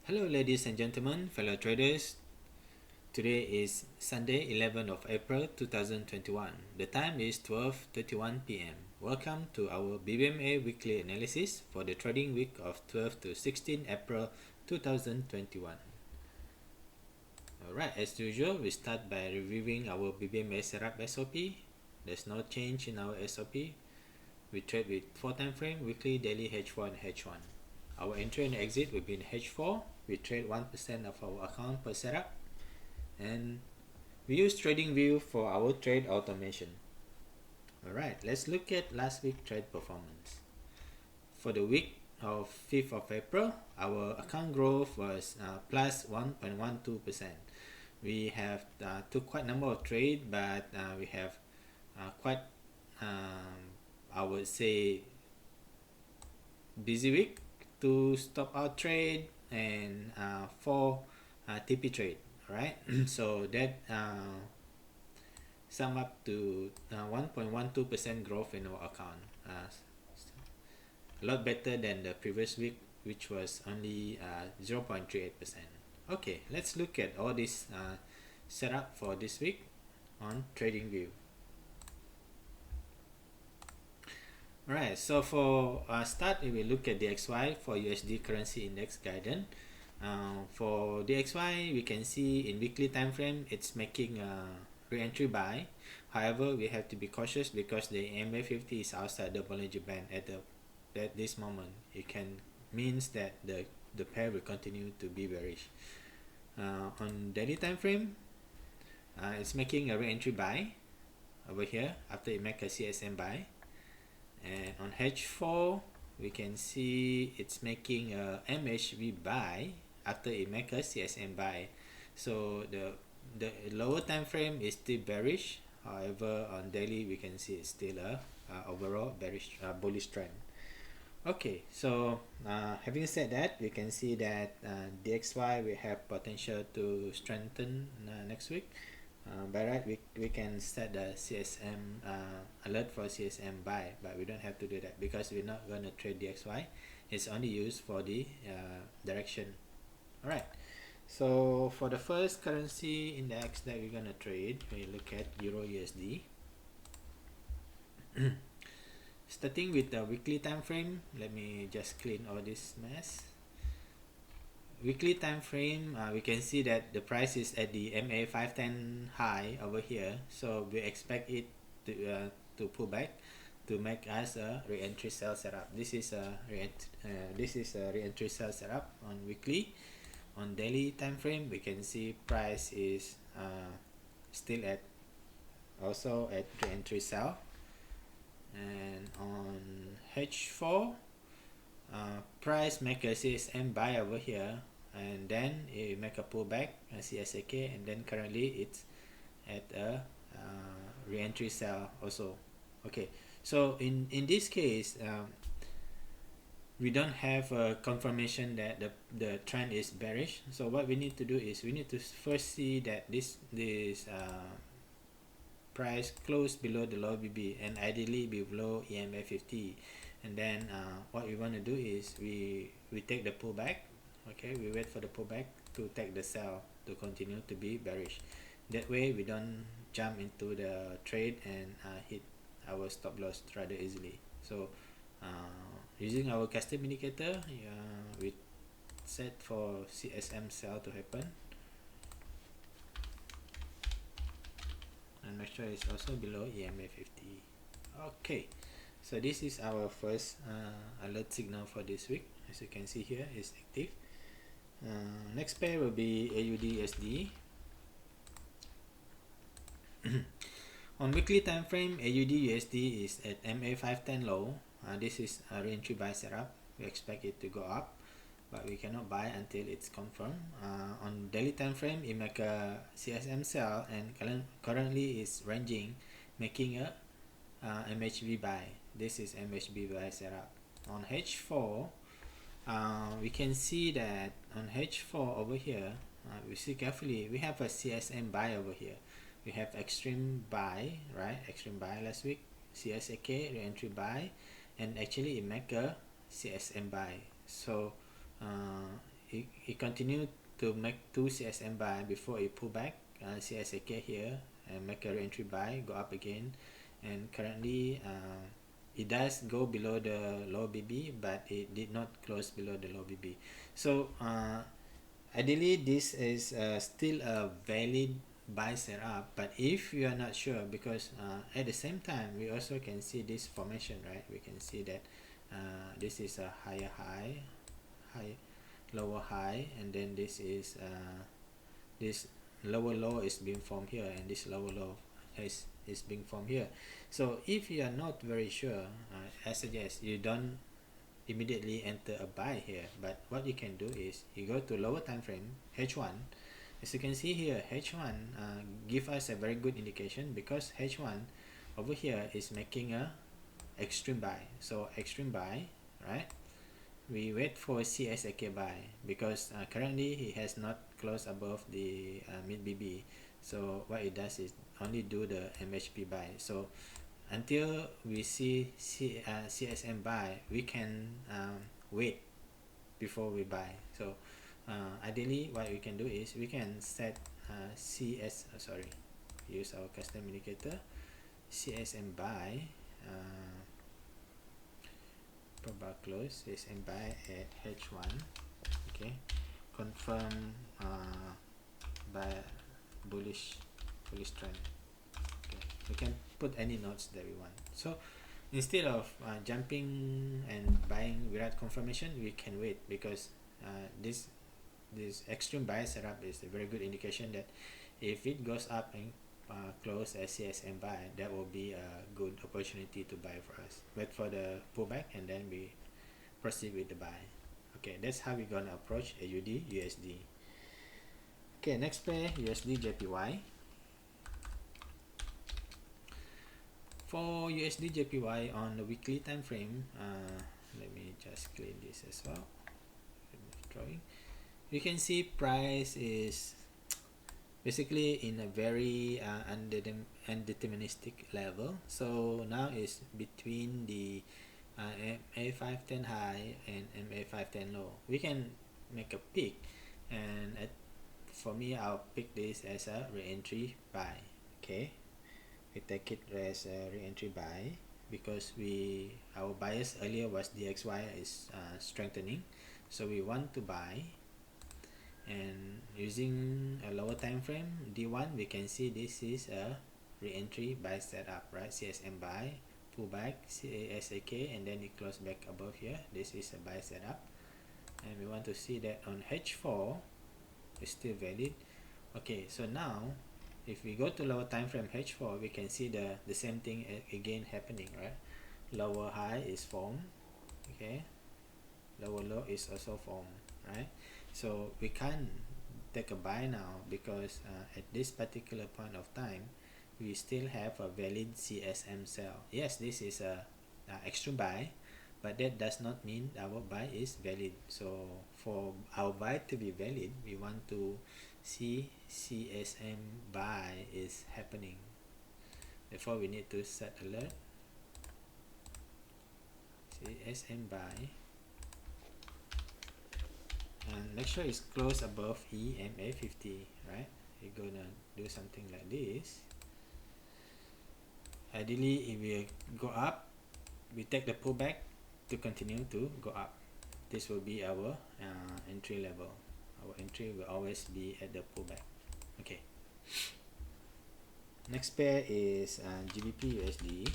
Hello ladies and gentlemen, fellow traders. Today is Sunday 11th of April 2021. The time is 12:31 p.m. Welcome to our BBMA weekly analysis for the trading week of 12 to 16 April 2021. Alright, as usual, we start by reviewing our BBMA setup SOP. There's no change in our SOP. We trade with 4 time frame, weekly, daily, H4 and H1. Our entry and exit will be in H4. We trade 1% of our account per setup, and we use TradingView for our trade automation. Alright, let's look at last week trade performance. For the week of 5th of April, our account growth was plus 1.12%. We have took quite a number of trades, but we have quite, I would say, busy week. 2 stop out trade and 4 TP trade. Alright, so that sum up to 1.12% growth in our account. A lot better than the previous week, which was only 0.38%. Okay, let's look at all this setup for this week on TradingView. Alright, so for start, we will look at the XY for USD currency index guidance. For the XY, we can see in weekly time frame it's making a re-entry buy. However, we have to be cautious because the MA50 is outside the Bollinger Band at this moment. It can means that the pair will continue to be bearish. On daily time frame, it's making a re-entry buy over here after it make a CSM buy. And on H4, we can see it's making a MHV buy after it make a CSM buy. So the lower time frame is still bearish. However, on daily we can see it's still a overall bearish bullish trend. Okay, so having said that, we can see that DXY we have potential to strengthen next week. By right, we can set the CSM alert for CSM buy, but we don't have to do that because we're not going to trade DXY. It's only used for the direction. Alright, so for the first currency index that we're going to trade, we look at Euro USD. Starting with the weekly time frame, let me just clean all this mess. Weekly time frame, we can see that the price is at the MA 510 high over here, so we expect it to pull back to make us a re-entry sell setup. This is a re-entry sell setup on weekly. On daily time frame, we can see price is still at also at re-entry sell, and on H4 price make a CSM buy over here, and then it make a pullback CSAK, and then currently it's at a re-entry sell also. Okay, so in this case we don't have a confirmation that the trend is bearish. So what we need to do is we need to first see that this price close below the low BB and ideally below EMA 50, and then what we want to do is we take the pullback. Okay, we wait for the pullback to take the sell to continue to be bearish. That way we don't jump into the trade and hit our stop loss rather easily. So using our custom indicator, we set for CSM sell to happen and make sure it's also below EMA 50. Okay, so this is our first alert signal for this week. As you can see here, it's active. Next pair will be AUD USD. On weekly time frame, AUD USD is at MA 510 low. This is a re-entry buy setup. We expect it to go up, but we cannot buy until it's confirmed. On daily time frame, it make a CSM sell and currently is ranging, making a MHV buy. This is MHV buy setup. On H4, we can see that on H4 over here, we see carefully, we have a CSM buy over here. We have extreme buy, right? Extreme buy last week, CSAK re-entry buy, and actually it make a CSM buy. So he continued to make 2 CSM buy before he pull back CSAK here and make a re-entry buy, go up again, and currently it does go below the low BB, but it did not close below the low BB. So ideally this is still a valid buy setup, but if you are not sure, because at the same time we also can see this formation, right? We can see that this is a higher high, lower high, and then this is this lower low is being formed here, and this lower low is being formed here. So if you are not very sure, I suggest you don't immediately enter a buy here, but what you can do is you go to lower time frame H1. As you can see here, H1 give us a very good indication, because H1 over here is making a extreme buy. So extreme buy, right? We wait for CSAK buy, because currently he has not closed above the mid BB. So what it does is only do the MHP buy. So until we see CSM buy, we can wait before we buy. So ideally what we can do is we can set use our custom indicator CSM buy, bar close CSM buy at H1. Okay, confirm by bullish trend. Okay, we can put any notes that we want. So instead of jumping and buying without confirmation, we can wait, because this extreme buy setup is a very good indication that if it goes up and close as CSM buy, that will be a good opportunity to buy for us. Wait for the pullback and then we proceed with the buy. Okay, that's how we're gonna approach AUD USD. Okay, next pair USD JPY. For USD JPY on the weekly time frame, let me just clean this as well. Drawing. You can see price is basically in a very undeterministic level. So now it's between the MA510 high and MA510 low. We can make a pick, and for me I'll pick this as a re-entry buy. Okay, we take it as a re-entry buy because our bias earlier was DXY is strengthening, so we want to buy. And using a lower time frame D1, we can see this is a re-entry buy setup, right? CSM buy, pullback, CASAK, and then it close back above here. This is a buy setup, and we want to see that on H4 is still valid. Okay, so now if we go to lower time frame H4, we can see the same thing again happening, right? Lower high is formed, okay, lower low is also formed, right? So we can't take a buy now, because at this particular point of time we still have a valid CSM sell. Yes, this is a extra buy, but that does not mean our buy is valid. So for our buy to be valid, we want to see CSM buy is happening. Therefore we need to set alert CSM buy, and make sure it's close above EMA50, right? You're gonna do something like this. Ideally, if we go up, we take the pullback to continue to go up. This will be our entry level. Our entry will always be at the pullback. Okay, next pair is GBP USD.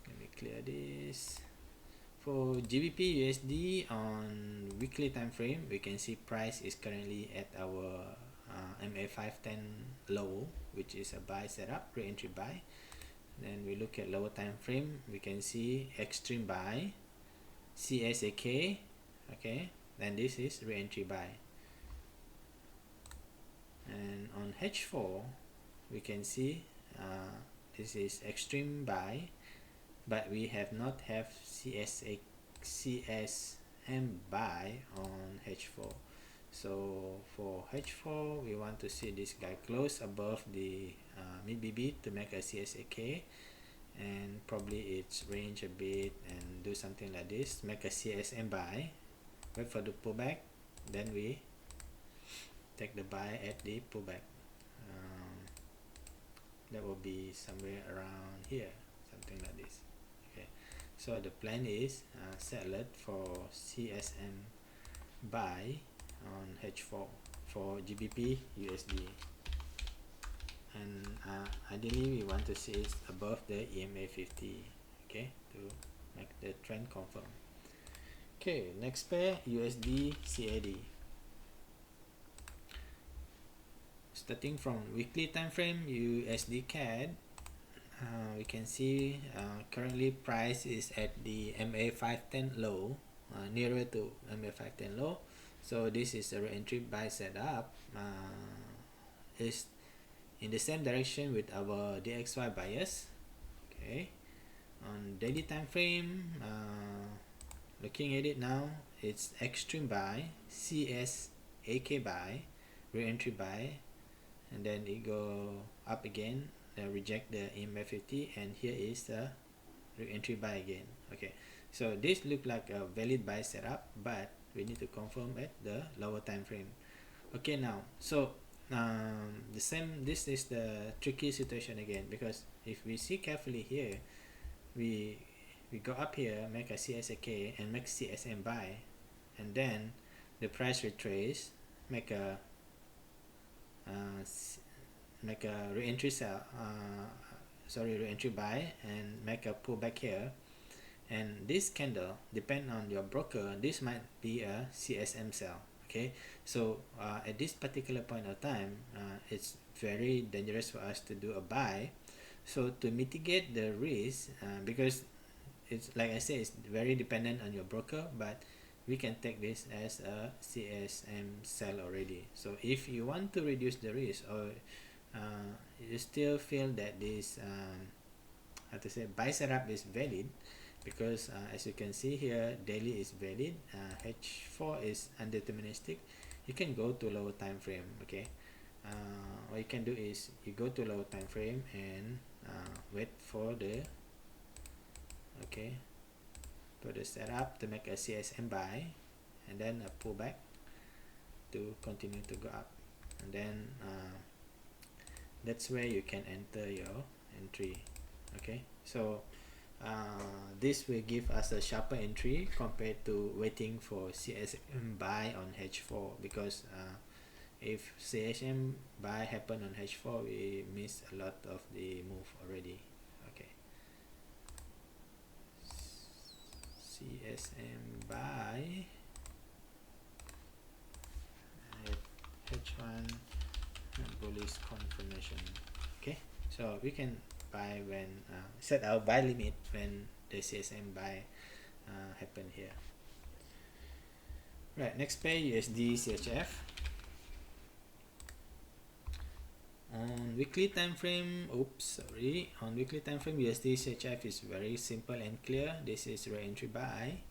Let me clear this. For GBP USD on weekly time frame, we can see price is currently at our MA510 low, which is a buy setup, re-entry buy. Then we look at lower time frame, we can see extreme buy, CSAK, okay, then this is re-entry buy. And on H4, we can see this is extreme buy, but we have not have CSM buy on H4. So for H4, we want to see this guy close above the mid BB to make a CSAK, and probably it's range a bit and do something like this, make a CSM buy, wait for the pullback, then we take the buy at the pullback. That will be somewhere around here, something like this. Okay, so the plan is set alert for CSM buy on H4 for GBP USD, and ideally we want to see it above the EMA 50, okay, to make the trend confirm. Okay, next pair USD CAD. Starting from weekly time frame USD CAD, we can see currently price is at the MA 510 low, nearer to MA 510 low. So this is a re-entry buy setup. Is in the same direction with our DXY bias. Okay, on daily time frame, looking at it now, it's extreme buy, CS AK buy, re-entry buy, and then it go up again, reject the EMA 50, and here is the re-entry buy again. Okay, so this look like a valid buy setup, but we need to confirm at the lower time frame. Okay, now so the same, this is the tricky situation again, because if we see carefully here, we go up here, make a CSAK and make CSM buy, and then the price retrace, make a re-entry sell, re-entry buy, and make a pullback here. And this candle, depend on your broker, this might be a CSM sell. Okay, so at this particular point of time, it's very dangerous for us to do a buy. So to mitigate the risk, because it's like I said, it's very dependent on your broker, but we can take this as a CSM sell already. So if you want to reduce the risk, or you still feel that this how to say, buy setup is valid, because as you can see here, daily is valid, H4 is undeterministic, you can go to lower time frame. Okay, what you can do is you go to lower time frame and wait for the setup to make a CSM buy, and then a pullback to continue to go up, and then that's where you can enter your entry. Okay, so this will give us a sharper entry compared to waiting for CSM buy on H4, because if CSM buy happen on H4, we miss a lot of the move already. Okay, CSM buy at H1 bullish confirmation. Okay, so we can buy when set our buy limit when the CSM buy happen here. Right, next pair USD CHF. On weekly time frame, on weekly time frame, USD CHF is very simple and clear. This is re-entry buy.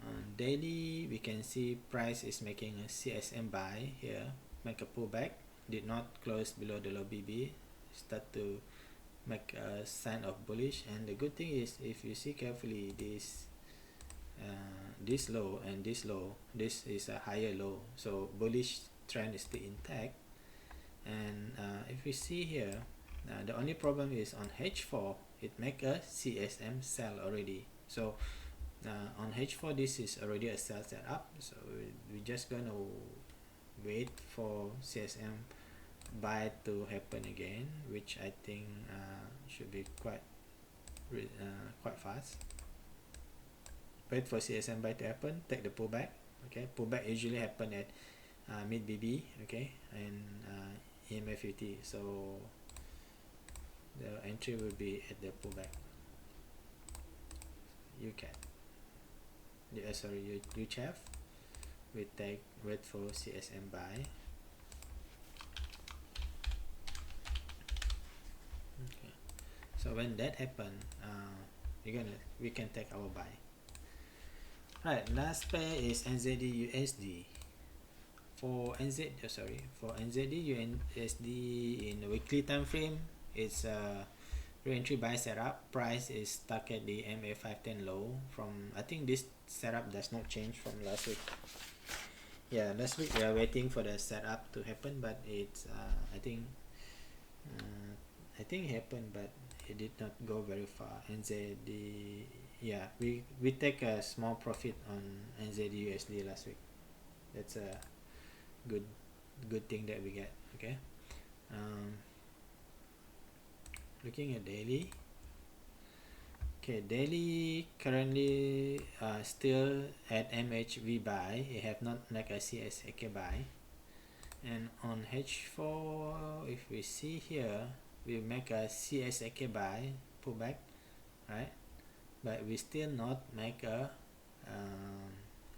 On daily, we can see price is making a CSM buy here, make a pullback, did not close below the low BB, start to make a sign of bullish. And the good thing is, if you see carefully, this low and this low, this is a higher low, so bullish trend is still intact. And if we see here, the only problem is on H4, it make a CSM sell already. So on H4, this is already a sell setup, so we're just gonna wait for CSM buy to happen again, which I think should be quite fast. Wait for CSM buy to happen, take the pullback. Okay, pullback usually happen at mid BB, okay, and EMA 50, so the entry will be at the pullback. UCHF, we wait for CSM buy. Okay, so when that happen, we can take our buy. Right, last pair is NZD USD. For NZD USD in the weekly time frame, it's Re-entry buy setup. Price is stuck at the MA 510 low. From I think this setup does not change from last week. Yeah, last week we are waiting for the setup to happen, but it's uh, I think it happened, but it did not go very far. NZD, yeah, we take a small profit on NZD USD last week. That's a good good thing that we get. Okay. Um, Looking at daily. Okay, daily currently still at MHV buy. It have not like a CSAK buy. And on H4, if we see here, we make a CSAK buy pullback, right? But we still not make a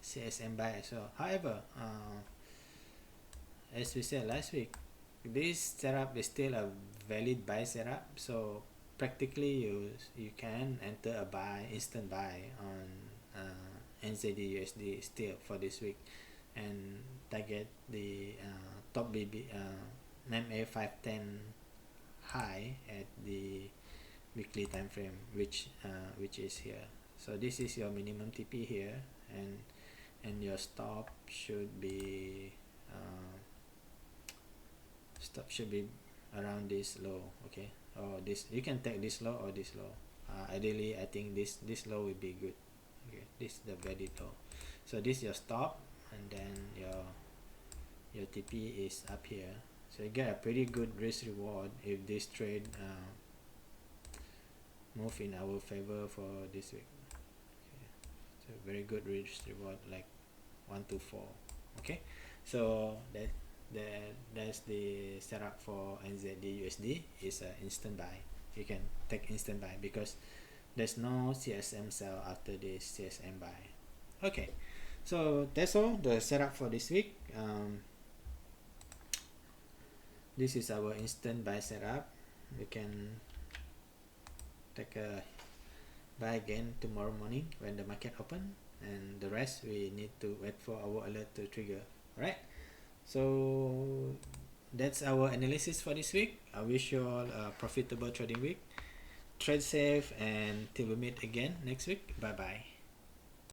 CSM buy. So, however, as we said last week, this setup is still a valid buy setup. So practically, you can enter a buy instant buy on NZD USD still for this week, and target the top BB MA 510 high at the weekly time frame, which is here. So this is your minimum TP here, and your stop should be around this low. Okay, or this, you can take this low or this low. Ideally I think this low will be good. Okay, this is the valid low. So this is your stop, and then your TP is up here. So you get a pretty good risk reward if this trade move in our favor for this week. Okay. So very good risk reward, like 1 to 4. Okay, so that's the setup for NZD USD. Is an instant buy. You can take instant buy because there's no CSM sell after this CSM buy. Okay, so that's all the setup for this week. This is our instant buy setup. We can take a buy again tomorrow morning when the market open, and the rest we need to wait for our alert to trigger. Alright, so that's our analysis for this week. I wish you all a profitable trading week. Trade safe, and till we meet again next week. Bye bye.